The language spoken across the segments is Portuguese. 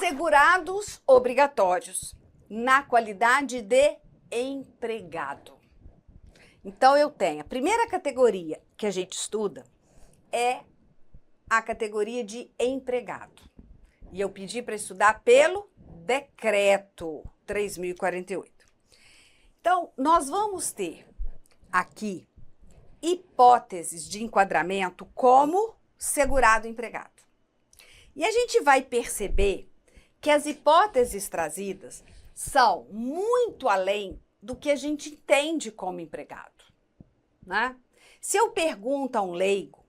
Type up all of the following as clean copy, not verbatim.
Segurados obrigatórios na qualidade de empregado. Então, eu tenho a primeira categoria que a gente estuda é a categoria de empregado. E eu pedi para estudar pelo Decreto 3.048. Então, nós vamos ter aqui hipóteses de enquadramento como segurado empregado. E a gente vai perceber que as hipóteses trazidas são muito além do que a gente entende como empregado, né? Se eu pergunto a um leigo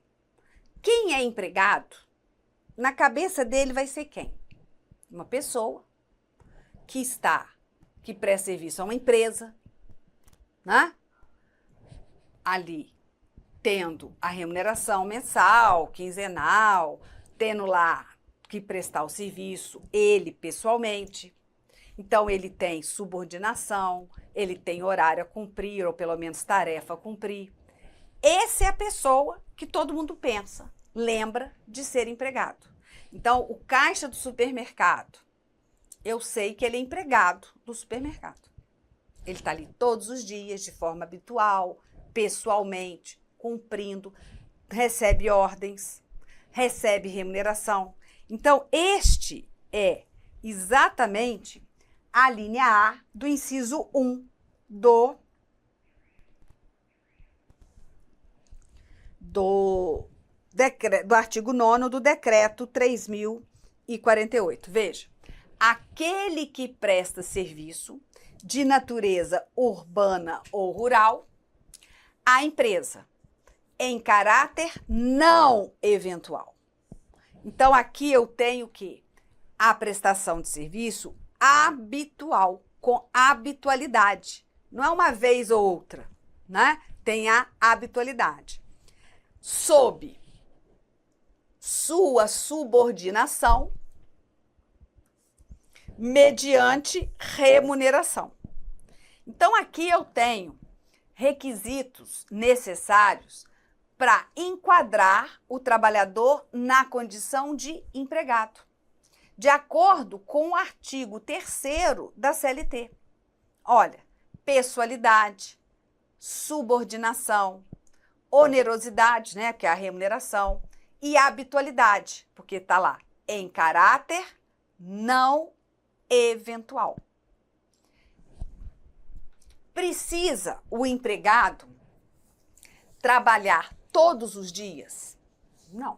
quem é empregado, na cabeça dele vai ser quem? Uma pessoa que presta serviço a uma empresa, né? Ali, tendo a remuneração mensal, quinzenal, tendo lá que prestar o serviço, ele pessoalmente. Então, ele tem subordinação, ele tem horário a cumprir, ou pelo menos tarefa a cumprir. Essa é a pessoa que todo mundo pensa, lembra de ser empregado. Então, o caixa do supermercado, eu sei que ele é empregado do supermercado. Ele está ali todos os dias, de forma habitual, pessoalmente, cumprindo, recebe ordens, recebe remuneração. Então, este é exatamente a linha A do inciso 1 do artigo 9º do Decreto 3.048. Veja, aquele que presta serviço de natureza urbana ou rural à empresa em caráter não eventual. Então, aqui eu tenho o quê? A prestação de serviço habitual, com habitualidade. Não é uma vez ou outra, né? Tem a habitualidade. Sob sua subordinação, mediante remuneração. Então, aqui eu tenho requisitos necessários para enquadrar o trabalhador na condição de empregado, de acordo com o artigo 3º da CLT. Olha, pessoalidade, subordinação, onerosidade, né, que é a remuneração, e habitualidade, porque está lá, em caráter não eventual. Precisa o empregado trabalhar todos os dias? Não.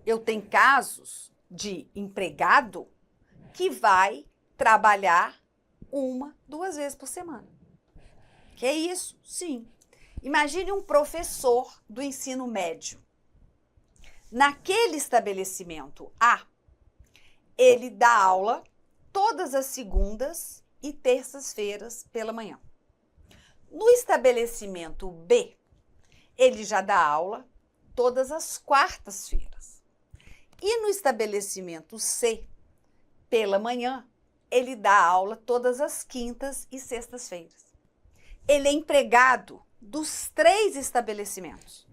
Eu tenho casos de empregado que vai trabalhar 1, 2 vezes por semana. Que é isso? Sim. Imagine um professor do ensino médio. Naquele estabelecimento A, ele dá aula todas as segundas e terças-feiras pela manhã. No estabelecimento B, ele já dá aula todas as quartas-feiras. E no estabelecimento C, pela manhã, ele dá aula todas as quintas e sextas-feiras. Ele é empregado dos 3 estabelecimentos.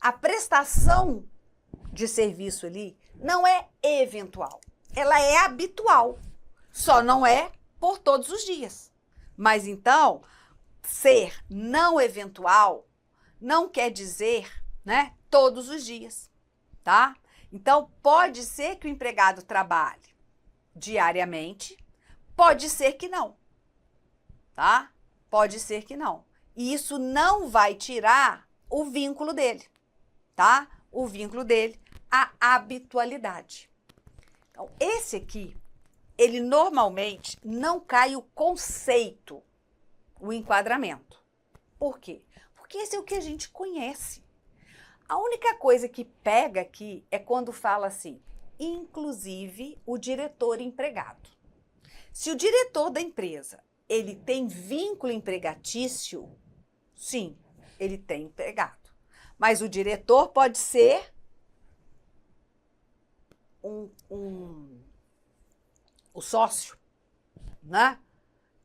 A prestação de serviço ali não é eventual, ela é habitual, só não é por todos os dias. Mas então, ser não eventual não quer dizer, né, todos os dias, tá? Então, pode ser que o empregado trabalhe diariamente, pode ser que não, tá? Pode ser que não. E isso não vai tirar o vínculo dele, tá? O vínculo dele, a habitualidade. Então, esse aqui, ele normalmente não cai o conceito, o enquadramento. Por quê? Porque esse é o que a gente conhece. A única coisa que pega aqui é quando fala assim, inclusive o diretor empregado. Se o diretor da empresa, ele tem vínculo empregatício, sim, ele tem empregado. Mas o diretor pode ser o sócio, né?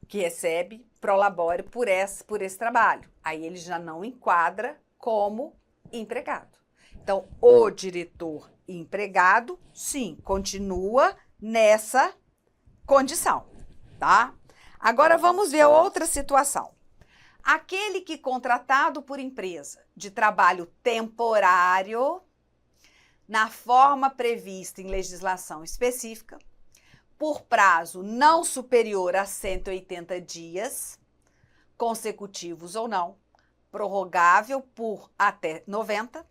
Que recebe prolabore por esse trabalho. Aí ele já não enquadra como empregado. Então, o diretor empregado, sim, continua nessa condição, tá? Agora vamos ver outra situação. Aquele que contratado por empresa de trabalho temporário, na forma prevista em legislação específica, por prazo não superior a 180 dias, consecutivos ou não, prorrogável por até 90,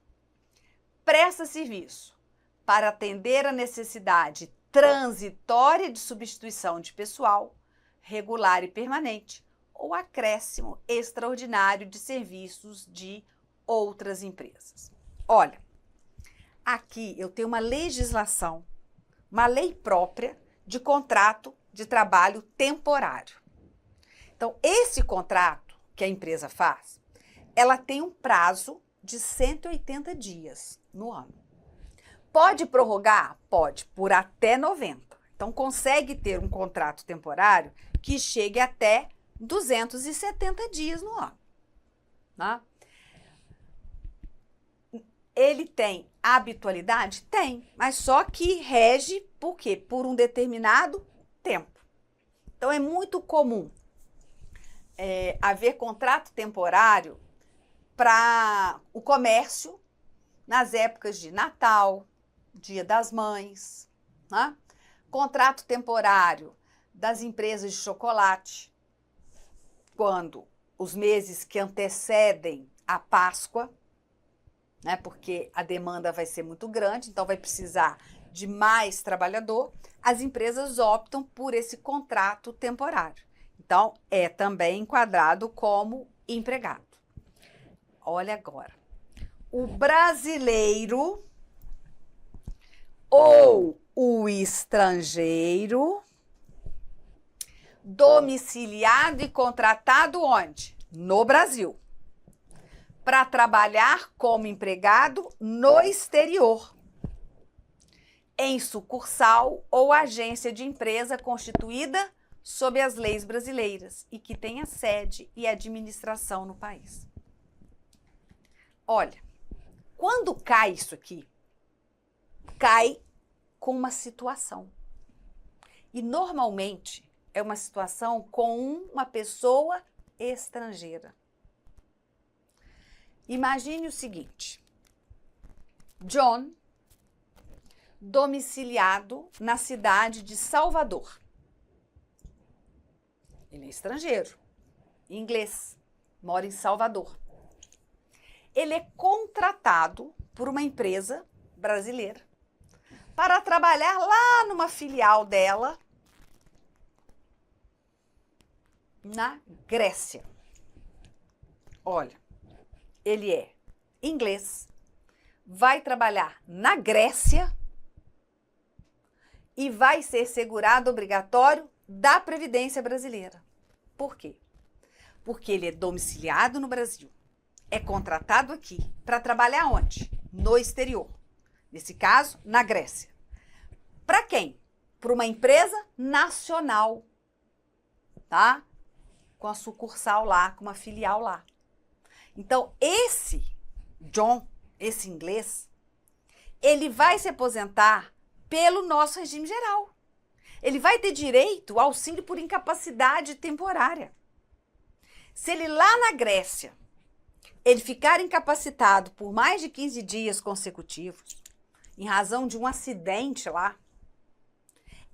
presta serviço para atender a necessidade transitória de substituição de pessoal, regular e permanente, ou acréscimo extraordinário de serviços de outras empresas. Olha, aqui eu tenho uma legislação, uma lei própria de contrato de trabalho temporário. Então, esse contrato que a empresa faz, ela tem um prazo de 180 dias no ano. Pode prorrogar? Pode, por até 90. Então, consegue ter um contrato temporário que chegue até 270 dias no ano. Tá? Ele tem habitualidade? Tem, mas só que rege por quê? Por um determinado tempo. Então, é muito comum haver contrato temporário para o comércio nas épocas de Natal, Dia das Mães, né? Contrato temporário das empresas de chocolate, quando os meses que antecedem a Páscoa, né? Porque a demanda vai ser muito grande, então vai precisar de mais trabalhador, as empresas optam por esse contrato temporário. Então, é também enquadrado como empregado. Olha agora, o brasileiro ou o estrangeiro domiciliado e contratado onde? No Brasil, para trabalhar como empregado no exterior, em sucursal ou agência de empresa constituída sob as leis brasileiras e que tenha sede e administração no país. Olha, quando cai isso aqui, cai com uma situação. E normalmente é uma situação com uma pessoa estrangeira. Imagine o seguinte: John, domiciliado na cidade de Salvador. Ele é estrangeiro, inglês, mora em Salvador. Ele é contratado por uma empresa brasileira para trabalhar lá numa filial dela na Grécia. Olha, ele é inglês, vai trabalhar na Grécia e vai ser segurado obrigatório da Previdência Brasileira. Por quê? Porque ele é domiciliado no Brasil, é contratado aqui para trabalhar onde? No exterior. Nesse caso, na Grécia. Para quem? Para uma empresa nacional, tá? Com a sucursal lá, com uma filial lá. Então, esse John, esse inglês, ele vai se aposentar pelo nosso regime geral. Ele vai ter direito ao auxílio por incapacidade temporária. Se ele lá na Grécia, ele ficar incapacitado por mais de 15 dias consecutivos, em razão de um acidente lá,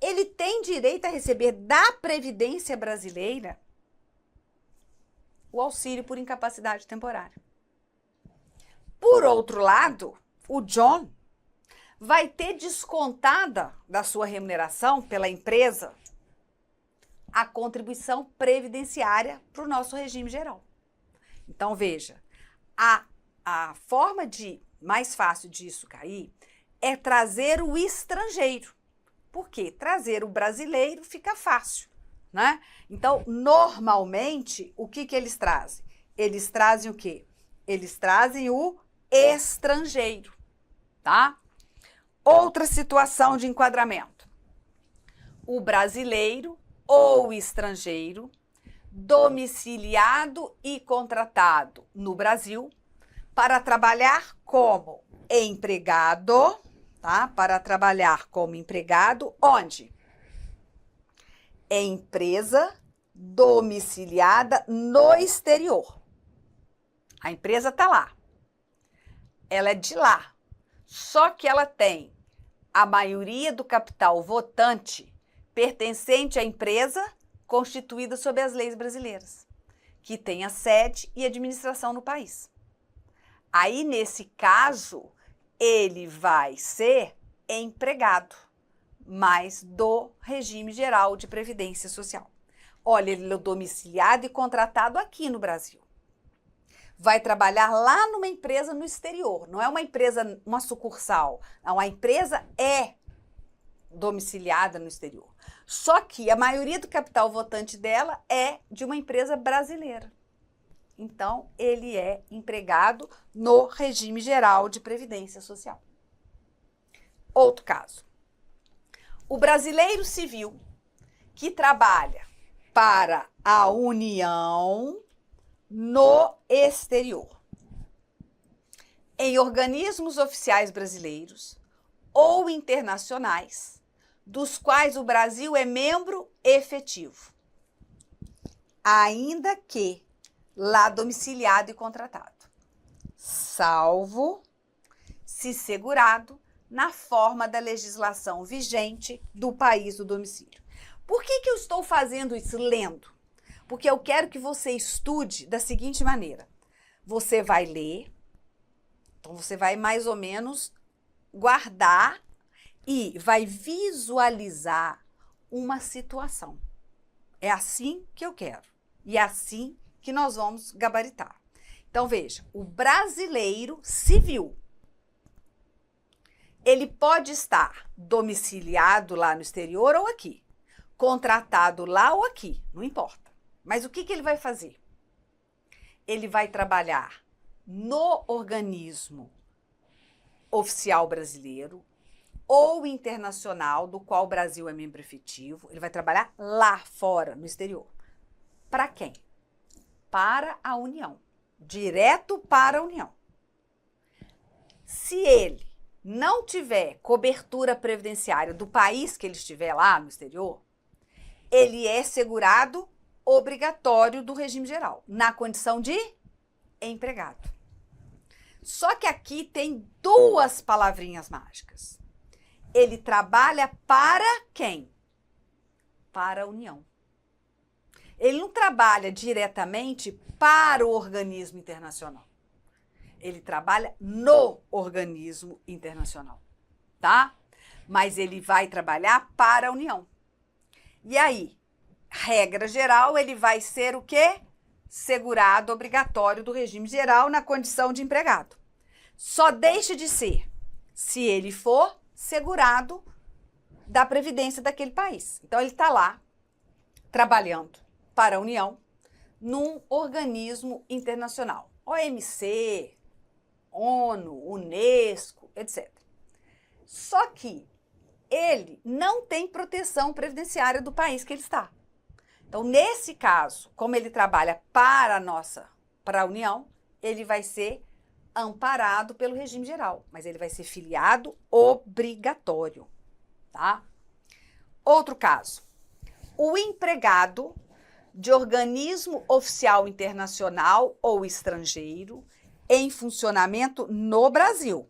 ele tem direito a receber da Previdência Brasileira o auxílio por incapacidade temporária. Por outro lado, o John vai ter descontada da sua remuneração pela empresa a contribuição previdenciária para o nosso regime geral. Então, veja, a forma mais fácil disso cair é trazer o estrangeiro. Por quê? Trazer o brasileiro fica fácil, né? Então, normalmente, o que eles trazem? Eles trazem o quê? Eles trazem o estrangeiro, tá? Outra situação de enquadramento. O brasileiro ou o estrangeiro domiciliado e contratado no Brasil para trabalhar como empregado, tá? Para trabalhar como empregado, onde? Em empresa domiciliada no exterior. A empresa está lá. Ela é de lá. Só que ela tem a maioria do capital votante pertencente à empresa constituída sob as leis brasileiras, que tem a sede e administração no país. Aí, nesse caso, ele vai ser empregado, mas do regime geral de previdência social. Olha, ele é domiciliado e contratado aqui no Brasil. Vai trabalhar lá numa empresa no exterior. Não é uma empresa, uma sucursal. Não, a empresa é domiciliada no exterior. Só que a maioria do capital votante dela é de uma empresa brasileira. Então, ele é empregado no regime geral de previdência social. Outro caso. O brasileiro civil que trabalha para a União no exterior, em organismos oficiais brasileiros ou internacionais, dos quais o Brasil é membro efetivo, ainda que lá domiciliado e contratado, salvo se segurado na forma da legislação vigente do país do domicílio. Por que eu estou fazendo isso lendo? Porque eu quero que você estude da seguinte maneira. Você vai ler, então você vai mais ou menos guardar e vai visualizar uma situação. É assim que eu quero e é assim que nós vamos gabaritar. Então veja, o brasileiro civil, ele pode estar domiciliado lá no exterior ou aqui, contratado lá ou aqui, não importa. Mas o que ele vai fazer? Ele vai trabalhar no organismo oficial brasileiro ou internacional, do qual o Brasil é membro efetivo. Ele vai trabalhar lá fora, no exterior. Para quem? Para a União. Direto para a União. Se ele não tiver cobertura previdenciária do país que ele estiver lá no exterior, ele é segurado obrigatório do regime geral, na condição de empregado. Só que aqui tem duas palavrinhas mágicas. Ele trabalha para quem? Para a União. Ele não trabalha diretamente para o organismo internacional. Ele trabalha no organismo internacional, tá? Mas ele vai trabalhar para a União. E aí, regra geral, ele vai ser o quê? Segurado obrigatório do regime geral na condição de empregado. Só deixa de ser se ele for segurado da previdência daquele país. Então, ele está lá trabalhando para a União num organismo internacional. OMC, ONU, Unesco, etc. Só que ele não tem proteção previdenciária do país que ele está. Então, nesse caso, como ele trabalha para a União, ele vai ser amparado pelo regime geral, mas ele vai ser filiado obrigatório, tá? Outro caso. O empregado de organismo oficial internacional ou estrangeiro em funcionamento no Brasil,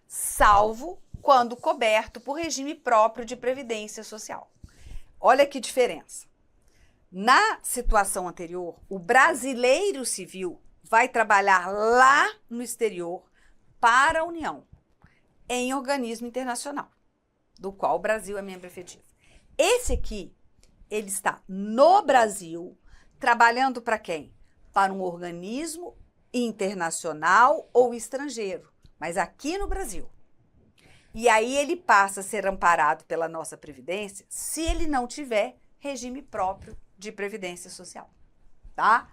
salvo quando coberto por regime próprio de previdência social. Olha que diferença. Na situação anterior, o brasileiro civil vai trabalhar lá no exterior para a União, em organismo internacional, do qual o Brasil é membro efetivo. Esse aqui, ele está no Brasil, trabalhando para quem? Para um organismo internacional ou estrangeiro, mas aqui no Brasil. E aí ele passa a ser amparado pela nossa Previdência se ele não tiver regime próprio de Previdência Social, tá?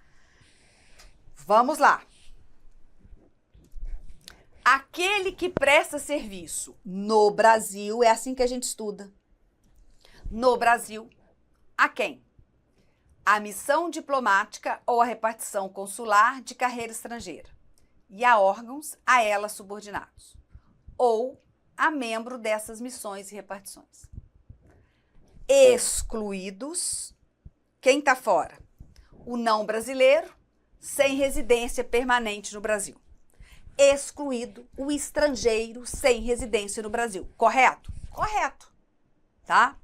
Vamos lá. Aquele que presta serviço no Brasil, é assim que a gente estuda. No Brasil, a quem? A missão diplomática ou a repartição consular de carreira estrangeira. e a órgãos a ela subordinados, ou a membro dessas missões e repartições. Excluídos, quem está fora? O não brasileiro sem residência permanente no Brasil. Excluído o estrangeiro sem residência no Brasil. Correto? Correto. Tá?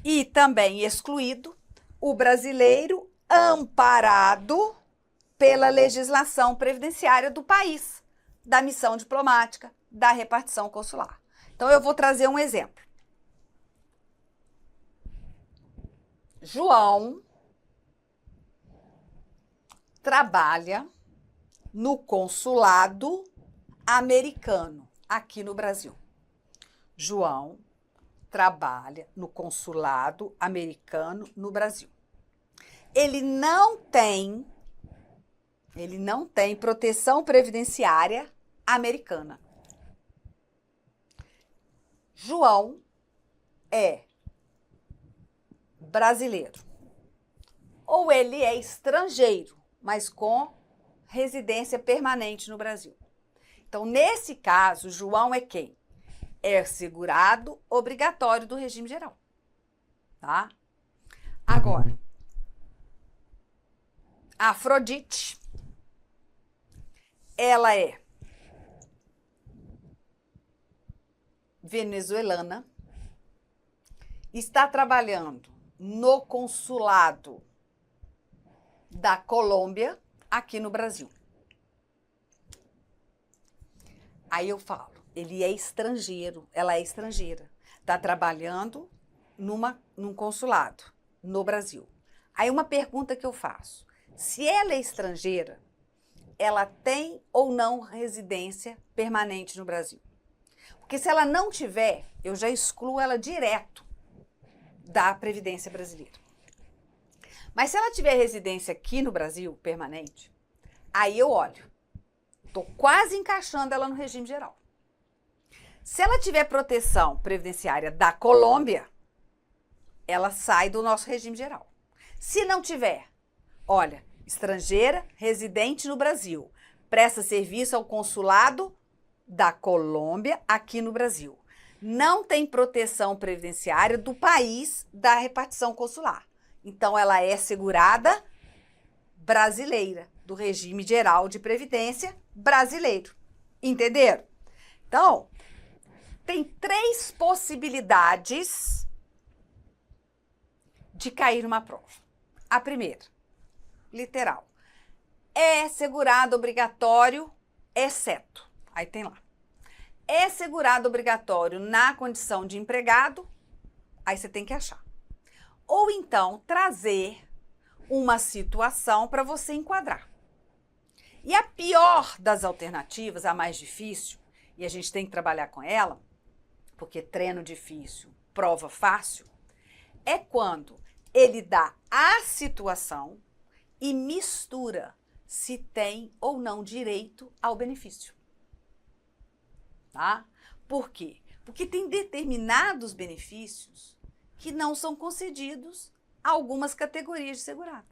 E também excluído o brasileiro amparado pela legislação previdenciária do país, da missão diplomática, da repartição consular. Então, eu vou trazer um exemplo. João trabalha no consulado americano aqui no Brasil. João trabalha no consulado americano no Brasil. Ele não tem proteção previdenciária americana. João é brasileiro. Ou ele é estrangeiro, mas com residência permanente no Brasil. Então, nesse caso, João é quem? É segurado obrigatório do regime geral. Tá? Agora, a Afrodite, ela é venezuelana, está trabalhando no consulado da Colômbia aqui no Brasil. Aí eu falo, ele é estrangeiro, ela é estrangeira, está trabalhando num consulado no Brasil. Aí uma pergunta que eu faço, se ela é estrangeira, ela tem ou não residência permanente no Brasil? Porque se ela não tiver, eu já excluo ela direto da Previdência brasileira. Mas se ela tiver residência aqui no Brasil, permanente, aí eu olho, estou quase encaixando ela no regime geral. Se ela tiver proteção previdenciária da Colômbia, ela sai do nosso regime geral. Se não tiver, olha, estrangeira, residente no Brasil, presta serviço ao consulado da Colômbia aqui no Brasil. Não tem proteção previdenciária do país da repartição consular. Então, ela é segurada brasileira, do regime geral de previdência brasileiro. Entenderam? Então, tem 3 possibilidades de cair numa prova. A primeira, literal, é segurado obrigatório, exceto. Aí tem lá. É segurado obrigatório na condição de empregado, aí você tem que achar. Ou então, trazer uma situação para você enquadrar. E a pior das alternativas, a mais difícil, e a gente tem que trabalhar com ela, porque treino difícil, prova fácil, é quando ele dá a situação e mistura se tem ou não direito ao benefício. Tá? Por quê? Porque tem determinados benefícios que não são concedidos a algumas categorias de segurado.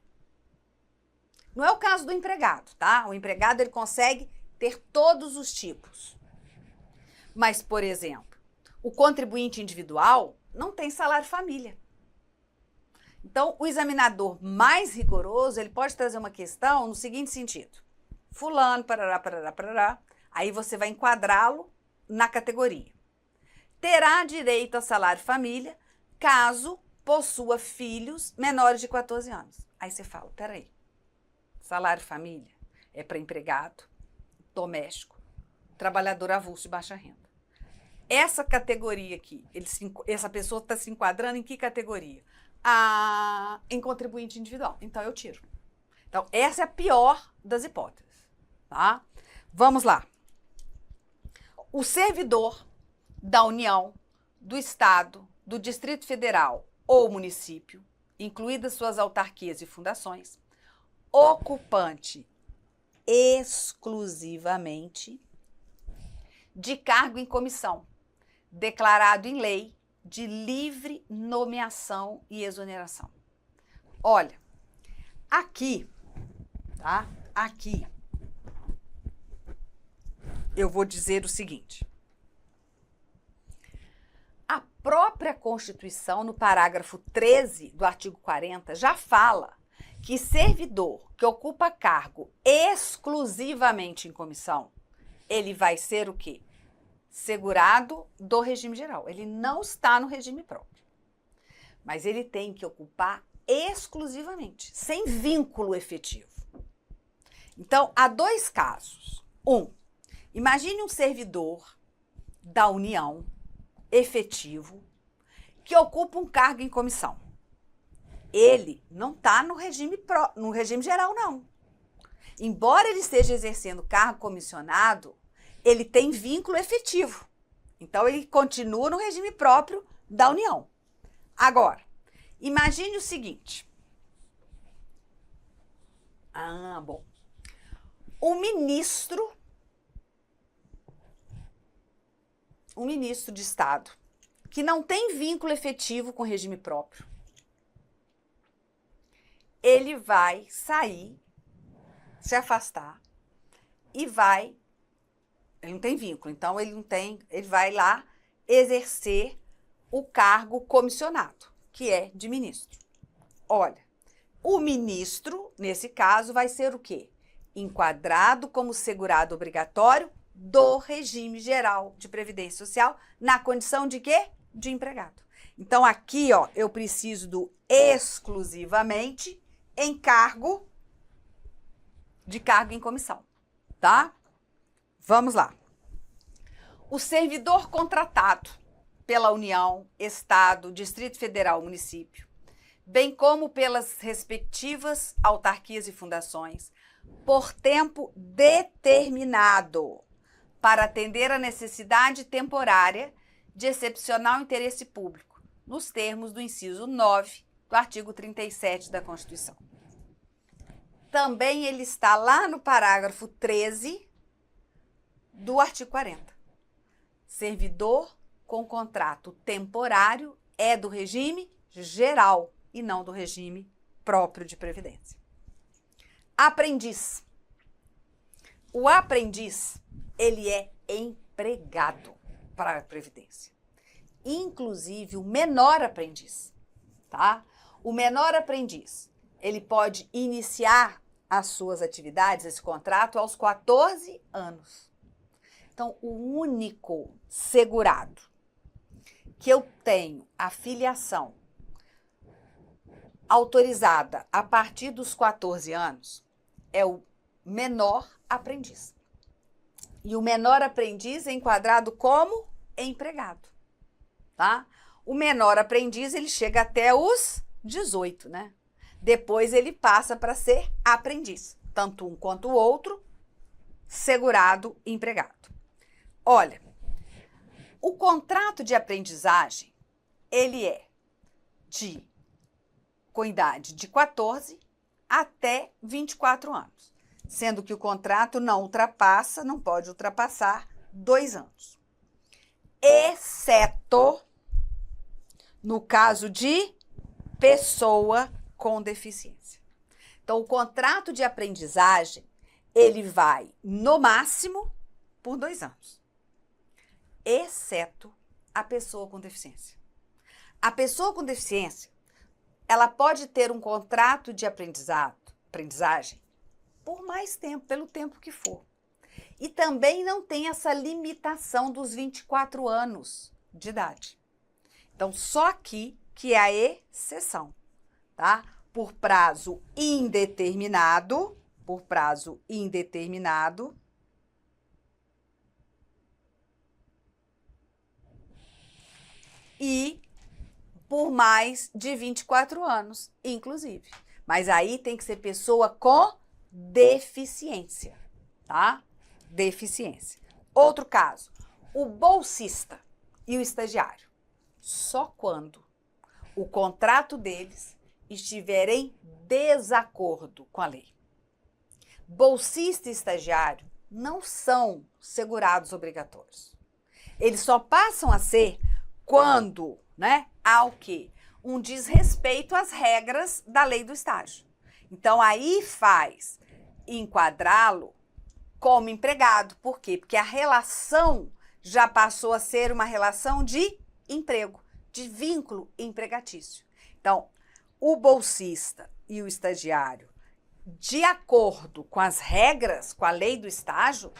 Não é o caso do empregado, tá? O empregado ele consegue ter todos os tipos. Mas, por exemplo, o contribuinte individual não tem salário família. Então, o examinador mais rigoroso, ele pode trazer uma questão no seguinte sentido. Fulano, parará, parará, parará. Aí você vai enquadrá-lo na categoria. Terá direito a salário família caso possua filhos menores de 14 anos. Aí você fala, peraí, salário família é para empregado, doméstico, trabalhador avulso de baixa renda. Essa categoria aqui, essa pessoa está se enquadrando em que categoria? Em contribuinte individual. Então, eu tiro. Então, essa é a pior das hipóteses. Tá? Vamos lá. O servidor da União, do Estado, do Distrito Federal ou município, incluídas suas autarquias e fundações, ocupante exclusivamente de cargo em comissão, declarado em lei de livre nomeação e exoneração. Olha, aqui, tá? Aqui, eu vou dizer o seguinte. A própria Constituição, no parágrafo 13 do artigo 40, já fala que servidor que ocupa cargo exclusivamente em comissão, ele vai ser o quê? Segurado do regime geral. Ele não está no regime próprio. Mas ele tem que ocupar exclusivamente, sem vínculo efetivo. Então, há dois casos. Imagine um servidor da União efetivo que ocupa um cargo em comissão. Ele não está no regime geral, não. Embora ele esteja exercendo cargo comissionado, ele tem vínculo efetivo. Então, ele continua no regime próprio da União. Agora, imagine o seguinte. O ministro de Estado, que não tem vínculo efetivo com o regime próprio, ele vai sair, se afastar e vai... Ele não tem vínculo, então ele vai lá exercer o cargo comissionado, que é de ministro. Olha, o ministro, nesse caso, vai ser o quê? Enquadrado como segurado obrigatório do regime geral de previdência social, na condição de quê? De empregado. Então, aqui, ó, eu preciso do exclusivamente em cargo em comissão, tá? Vamos lá. O servidor contratado pela União, Estado, Distrito Federal, município, bem como pelas respectivas autarquias e fundações, por tempo determinado, para atender a necessidade temporária de excepcional interesse público, nos termos do inciso 9 do artigo 37 da Constituição. Também ele está lá no parágrafo 13 do artigo 40. Servidor com contrato temporário é do regime geral e não do regime próprio de previdência. Aprendiz. O aprendiz, ele é empregado para a previdência. Inclusive o menor aprendiz, tá? O menor aprendiz, ele pode iniciar as suas atividades, esse contrato, aos 14 anos. Então, o único segurado que eu tenho a filiação autorizada a partir dos 14 anos é o menor aprendiz. E o menor aprendiz é enquadrado como empregado, tá? O menor aprendiz, ele chega até os 18, né? Depois ele passa para ser aprendiz, tanto um quanto o outro, segurado e empregado. Olha, o contrato de aprendizagem, ele é com idade de 14 até 24 anos, sendo que o contrato não pode ultrapassar 2 anos, exceto no caso de pessoa com deficiência. Então, o contrato de aprendizagem, ele vai, no máximo, por 2 anos. Exceto a pessoa com deficiência. A pessoa com deficiência, ela pode ter um contrato de aprendizagem por mais tempo, pelo tempo que for. E também não tem essa limitação dos 24 anos de idade. Então, só aqui que é a exceção, tá? Por prazo indeterminado, e por mais de 24 anos, inclusive. Mas aí tem que ser pessoa com deficiência, tá? Deficiência. Outro caso, o bolsista e o estagiário. Só quando o contrato deles estiver em desacordo com a lei. Bolsista e estagiário não são segurados obrigatórios. Eles só passam a ser quando, né, há o quê? Um desrespeito às regras da lei do estágio. Então, aí faz enquadrá-lo como empregado. Por quê? Porque a relação já passou a ser uma relação de emprego, de vínculo empregatício. Então, o bolsista e o estagiário, de acordo com as regras, com a lei do estágio,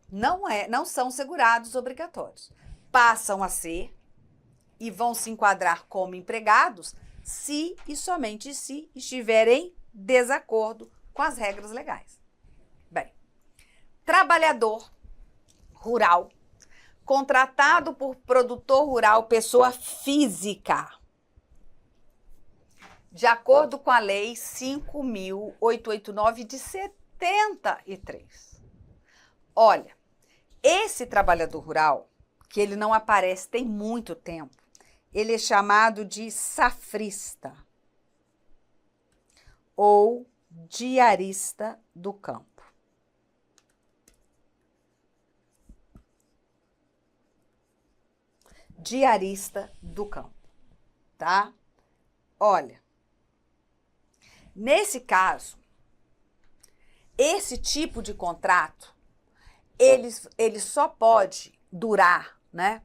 não são segurados obrigatórios. Passam a ser e vão se enquadrar como empregados se e somente se estiverem em desacordo com as regras legais. Bem, trabalhador rural, contratado por produtor rural, pessoa física, de acordo com a Lei 5.889 de 73. Olha, esse trabalhador rural, que ele não aparece tem muito tempo, ele é chamado de safrista ou diarista do campo. Diarista do campo, tá? Olha, nesse caso, esse tipo de contrato, ele só pode durar, né?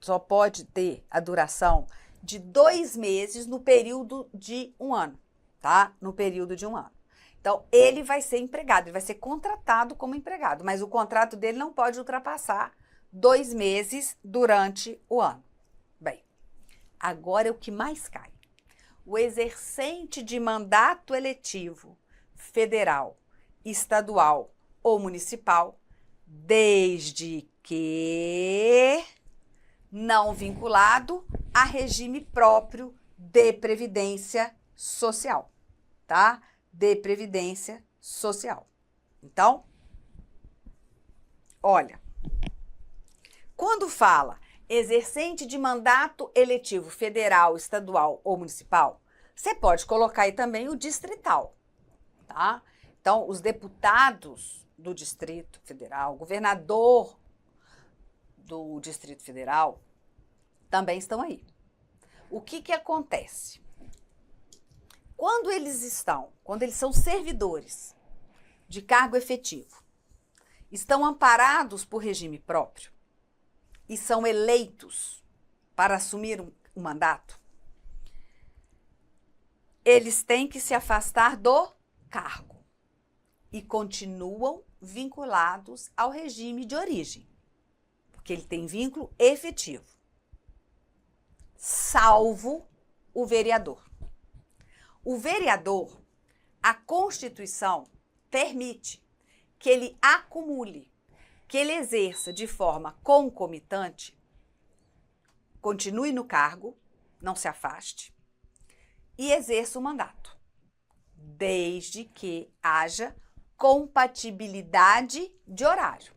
Só pode ter a duração de 2 meses no período de 1 ano, tá? No período de 1 ano. Então, ele vai ser empregado, ele vai ser contratado como empregado, mas o contrato dele não pode ultrapassar 2 meses durante o ano. Bem, agora é o que mais cai. O exercente de mandato eletivo federal, estadual ou municipal, desde que não vinculado a regime próprio de previdência social, tá? De previdência social. Então, olha, quando fala exercente de mandato eletivo federal, estadual ou municipal, você pode colocar aí também o distrital, tá? Então, os deputados do Distrito Federal, o governador do Distrito Federal, também estão aí. O que acontece? Quando eles são servidores de cargo efetivo, estão amparados por regime próprio e são eleitos para assumir um mandato, eles têm que se afastar do cargo e continuam vinculados ao regime de origem, porque ele tem vínculo efetivo, salvo o vereador. O vereador, a Constituição permite que ele acumule, que ele exerça de forma concomitante, continue no cargo, não se afaste, e exerça o mandato, desde que haja compatibilidade de horário,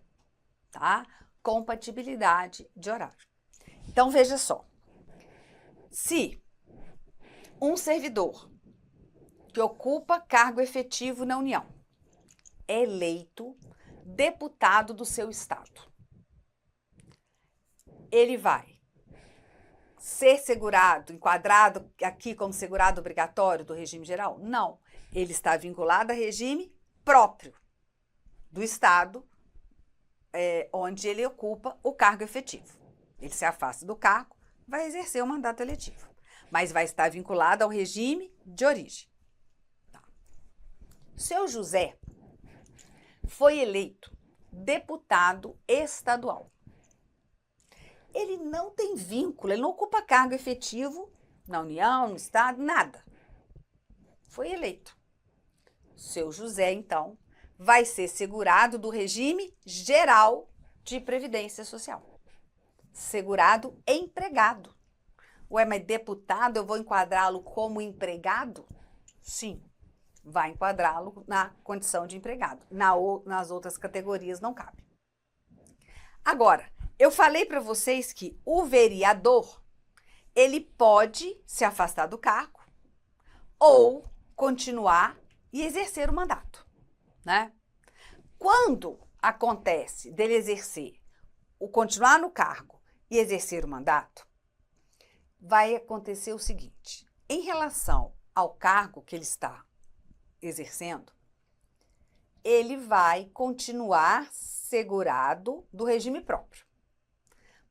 tá? Compatibilidade de horário. Então, veja só, se um servidor que ocupa cargo efetivo na União é eleito deputado do seu estado, ele vai ser segurado, enquadrado aqui como segurado obrigatório do regime geral? Não. Ele está vinculado a regime próprio do estado onde ele ocupa o cargo efetivo. Ele se afasta do cargo, vai exercer o mandato eletivo, mas vai estar vinculado ao regime de origem. Tá. Seu José foi eleito deputado estadual. Ele não tem vínculo, ele não ocupa cargo efetivo na União, no Estado, nada. Foi eleito. Seu José, então, vai ser segurado do regime geral de previdência social. Segurado empregado. Ué, mas deputado, eu vou enquadrá-lo como empregado? Sim, vai enquadrá-lo na condição de empregado. Nas outras categorias não cabe. Agora, eu falei para vocês que o vereador, ele pode se afastar do cargo ou continuar e exercer o mandato, né? Quando acontece dele exercer, continuar no cargo e exercer o mandato, vai acontecer o seguinte: em relação ao cargo que ele está exercendo, ele vai continuar segurado do regime próprio.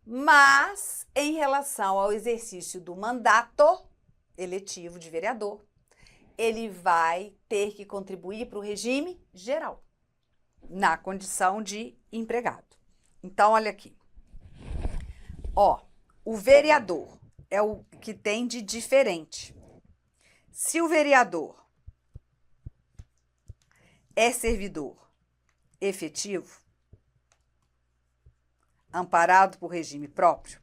Mas, em relação ao exercício do mandato eletivo de vereador, ele vai ter que contribuir para o regime geral, na condição de empregado. Então, olha aqui. Ó, o vereador é o que tem de diferente. Se o vereador é servidor efetivo, amparado por regime próprio,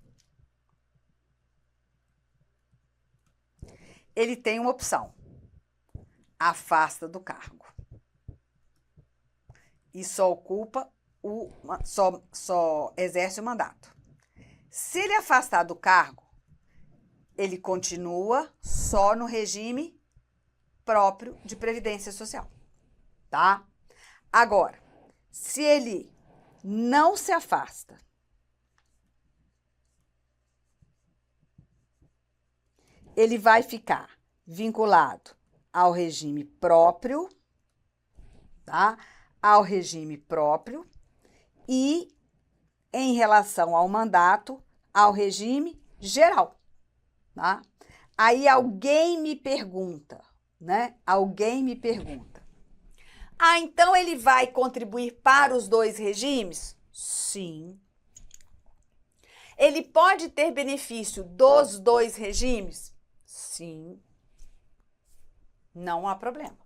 ele tem uma opção: afasta do cargo e só ocupa só exerce o mandato. Se ele afastar do cargo, ele continua só no regime próprio de previdência social, tá? Agora, se ele não se afasta, ele vai ficar vinculado ao regime próprio, tá? Ao regime próprio e, em relação ao mandato, ao regime geral, tá? Aí alguém me pergunta, né? Alguém me pergunta: ah, então ele vai contribuir para os dois regimes? Sim. Ele pode ter benefício dos dois regimes? Sim. Não há problema,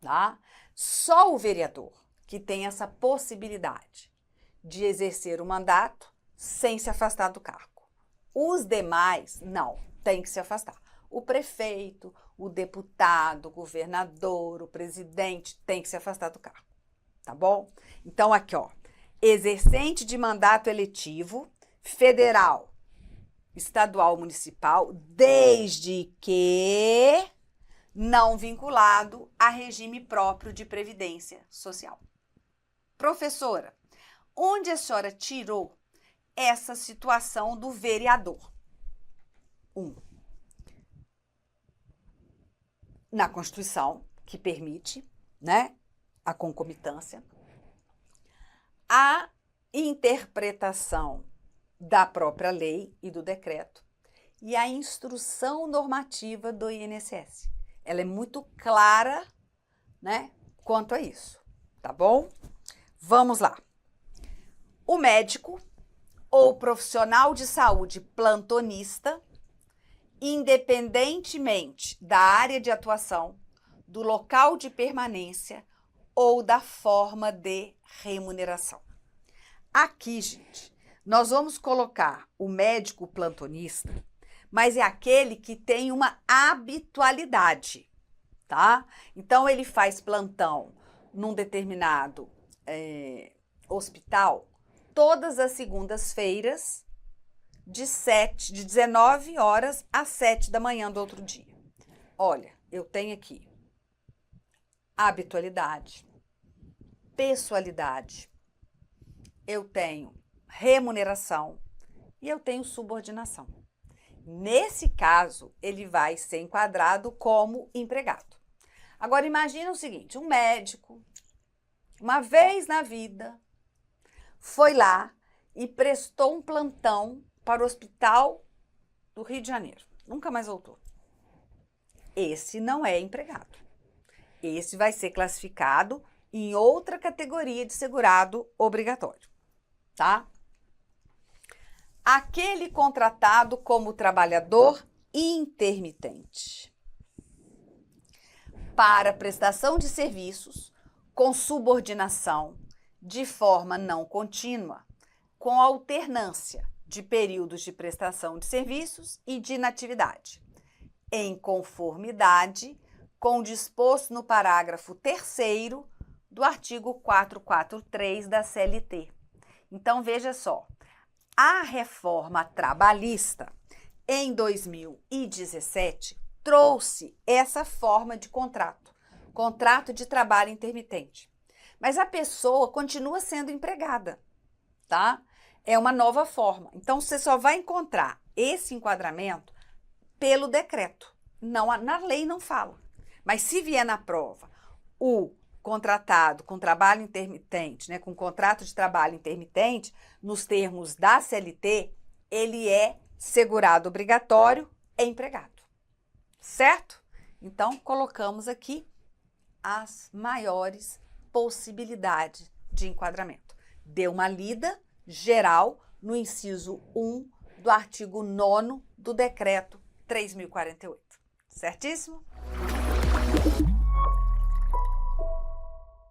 tá? Só o vereador que tem essa possibilidade de exercer o mandato sem se afastar do cargo. Os demais, não, tem que se afastar. O prefeito, o deputado, o governador, o presidente tem que se afastar do cargo, tá bom? Então, aqui, ó, exercente de mandato eletivo, federal, estadual, municipal, desde que não vinculado a regime próprio de previdência social. Professora, onde a senhora tirou essa situação do vereador? Na Constituição, que permite, né, a concomitância, a interpretação da própria lei e do decreto e a instrução normativa do INSS. Ela é muito clara, né, quanto a isso, tá bom? Vamos lá. O médico ou profissional de saúde plantonista, independentemente da área de atuação, do local de permanência ou da forma de remuneração. Aqui, gente, nós vamos colocar o médico plantonista, mas é aquele que tem uma habitualidade, tá? Então, ele faz plantão num determinado hospital todas as segundas-feiras, de 19 horas às 7 da manhã do outro dia. Olha, eu tenho aqui habitualidade, pessoalidade, eu tenho remuneração e eu tenho subordinação. Nesse caso, ele vai ser enquadrado como empregado. Agora, imagina o seguinte: um médico, uma vez na vida, foi lá e prestou um plantão para o hospital do Rio de Janeiro. Nunca mais voltou. Esse não é empregado. Esse vai ser classificado em outra categoria de segurado obrigatório, tá? Aquele contratado como trabalhador intermitente para prestação de serviços com subordinação de forma não contínua, com alternância de períodos de prestação de serviços e de inatividade, em conformidade com o disposto no parágrafo 3º do artigo 443 da CLT. Então, veja só, a reforma trabalhista, em 2017, trouxe essa forma de contrato de trabalho intermitente. Mas a pessoa continua sendo empregada, tá? É uma nova forma. Então, você só vai encontrar esse enquadramento pelo decreto. Não, na lei não fala. Mas se vier na prova o contratado com trabalho intermitente, né, com contrato de trabalho intermitente, nos termos da CLT, ele é segurado obrigatório e empregado, certo? Então, colocamos aqui as maiores possibilidades de enquadramento. Dê uma lida geral no inciso 1 do artigo 9º do Decreto 3.048. Certíssimo?